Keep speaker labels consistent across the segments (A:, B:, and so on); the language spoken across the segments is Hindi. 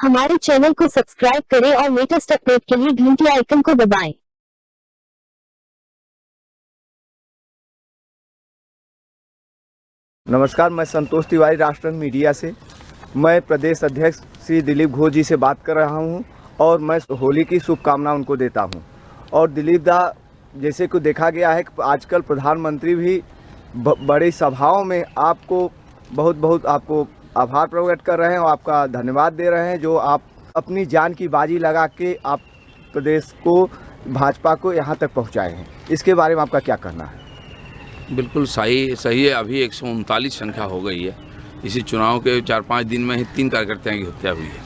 A: हमारे चैनल को सब्सक्राइब करें और लेटेस्ट अपडेट के लिए घंटी आइकन को दबाएं।
B: नमस्कार, मैं संतोष तिवारी राष्ट्रंग मीडिया से। मैं प्रदेश अध्यक्ष श्री दिलीप घोष जी से बात कर रहा हूं और मैं होली की शुभकामना उनको देता हूं। और दिलीप दा, जैसे कि देखा गया है कि आजकल प्रधानमंत्री भी बड़ी सभाओं में आपको बहुत आपको आभार प्रकट कर रहे हैं और आपका धन्यवाद दे रहे हैं, जो आप अपनी जान की बाजी लगा के आप प्रदेश को, भाजपा को यहाँ तक पहुँचाए हैं। इसके बारे में आपका क्या कहना है?
C: बिल्कुल सही है। अभी 139 संख्या हो गई है। इसी चुनाव के 4-5 दिन में ही 3 कार्यकर्ताओं की हत्या हुई है।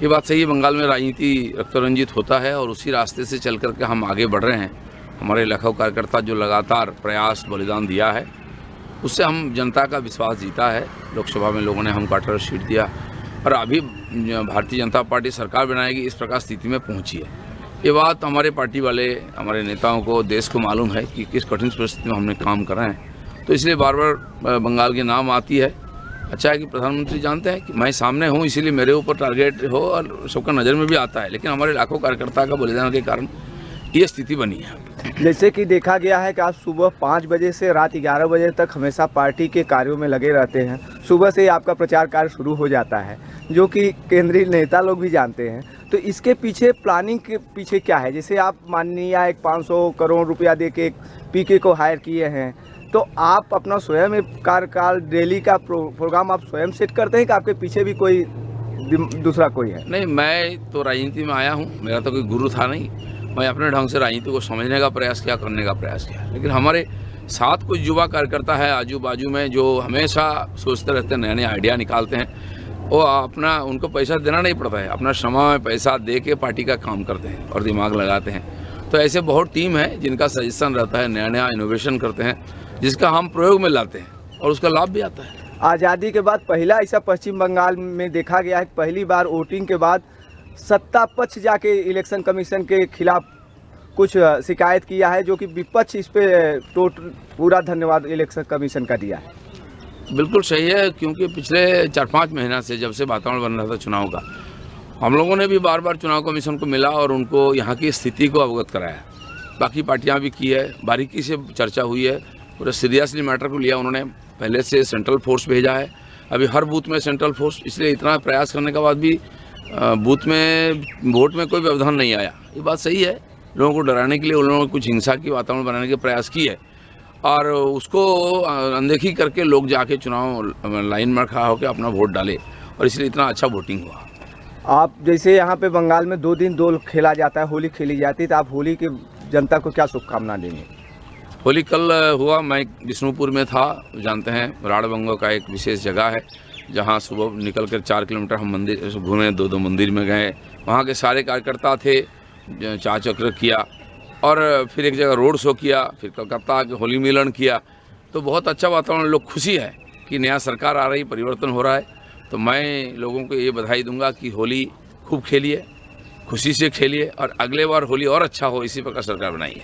C: ये बात सही है, बंगाल में राजनीति रक्तरंजित होता है और उसी रास्ते से चल करके हम आगे बढ़ रहे हैं। हमारे लाखों कार्यकर्ता जो लगातार प्रयास बलिदान दिया है, उससे हम जनता का विश्वास जीता है। लोकसभा में लोगों ने हमको 18 सीट दिया और अभी भारतीय जनता पार्टी सरकार बनाएगी, इस प्रकार स्थिति में पहुँची है। ये बात हमारे पार्टी वाले, हमारे नेताओं को, देश को मालूम है कि किस कठिन परिस्थिति में हमने काम कर रहे हैं, तो इसलिए बार बार बंगाल के नाम आती है। अच्छा है कि प्रधानमंत्री जानते हैं कि मैं सामने हूँ, इसीलिए मेरे ऊपर टारगेट हो और सबका नज़र में भी आता है, लेकिन हमारे लाखों कार्यकर्ता का बलिदान के कारण ये स्थिति बनी है।
B: जैसे कि देखा गया है कि आज सुबह 5 बजे से रात 11 बजे तक हमेशा पार्टी के कार्यों में लगे रहते हैं। सुबह से ही आपका प्रचार कार्य शुरू हो जाता है, जो कि केंद्रीय नेता लोग भी जानते हैं। तो इसके पीछे, प्लानिंग के पीछे क्या है? जैसे आप माननीय एक 500 करोड़ रुपया दे के पीके को हायर किए हैं, तो आप अपना स्वयं कार्यकाल रैली का प्रोग्राम आप स्वयं सेट करते हैं कि आपके पीछे भी कोई दूसरा कोई है?
C: नहीं, मैं तो राजनीति में आया हूँ, मेरा तो कोई गुरु था नहीं। मैं अपने ढंग से राजनीति को समझने का प्रयास किया, करने का प्रयास किया। लेकिन हमारे साथ कुछ युवा कार्यकर्ता है आजू बाजू में, जो हमेशा सोचते रहते हैं, नए नए आइडिया निकालते हैं। वो अपना, उनको पैसा देना नहीं पड़ता है, अपना समय पैसा दे के पार्टी का काम करते हैं और दिमाग लगाते हैं। तो ऐसे बहुत टीम है जिनका सजेशन रहता है, नया नया इनोवेशन करते हैं, जिसका हम प्रयोग में लाते हैं और उसका लाभ भी आता है।
B: आज़ादी के बाद पहला ऐसा पश्चिम बंगाल में देखा गया है, पहली बार वोटिंग के बाद सत्ता पक्ष जाके इलेक्शन कमीशन के खिलाफ कुछ शिकायत किया है, जो कि विपक्ष इस पे पूरा धन्यवाद इलेक्शन कमीशन का दिया है।
C: बिल्कुल सही है, क्योंकि पिछले 4-5 महीना से जब से वातावरण बन रहा था चुनाव का, हम लोगों ने भी बार बार चुनाव कमीशन को मिला और उनको यहाँ की स्थिति को अवगत कराया। बाकी पार्टियाँ भी की है, बारीकी से चर्चा हुई है, पूरा सीरियसली मैटर को लिया उन्होंने। पहले से सेंट्रल फोर्स भेजा है, अभी हर बूथ में सेंट्रल फोर्स। इसलिए इतना प्रयास करने के बाद भी बूथ में वोट में कोई व्यवधान नहीं आया। ये बात सही है। लोगों को डराने के लिए उन लोगों ने कुछ हिंसा की वातावरण बनाने के प्रयास किए है और उसको अनदेखी करके लोग जाके चुनाव लाइन में खड़ा होकर अपना वोट डाले और इसलिए इतना अच्छा वोटिंग हुआ।
B: आप जैसे यहाँ पे बंगाल में 2 दिन दो खेला जाता है, होली खेली जाती है, तो आप होली की जनता को क्या शुभकामना देंगे?
C: होली कल हुआ, मैं विष्णुपुर में था। जानते हैं, राड़बंगो का एक विशेष जगह है जहाँ सुबह निकल कर 4 किलोमीटर हम मंदिर घूमे, 2 मंदिर में गए। वहाँ के सारे कार्यकर्ता थे, चार चक्र किया और फिर एक जगह रोड शो किया, फिर कलकत्ता के होली मिलन किया। तो बहुत अच्छा वातावरण, लोग खुशी है कि नया सरकार आ रही, परिवर्तन हो रहा है। तो मैं लोगों को ये बधाई दूंगा कि होली खूब खेलिए, खुशी से खेलिए और अगले बार होली और अच्छा हो, इसी प्रकार सरकार बनाइए।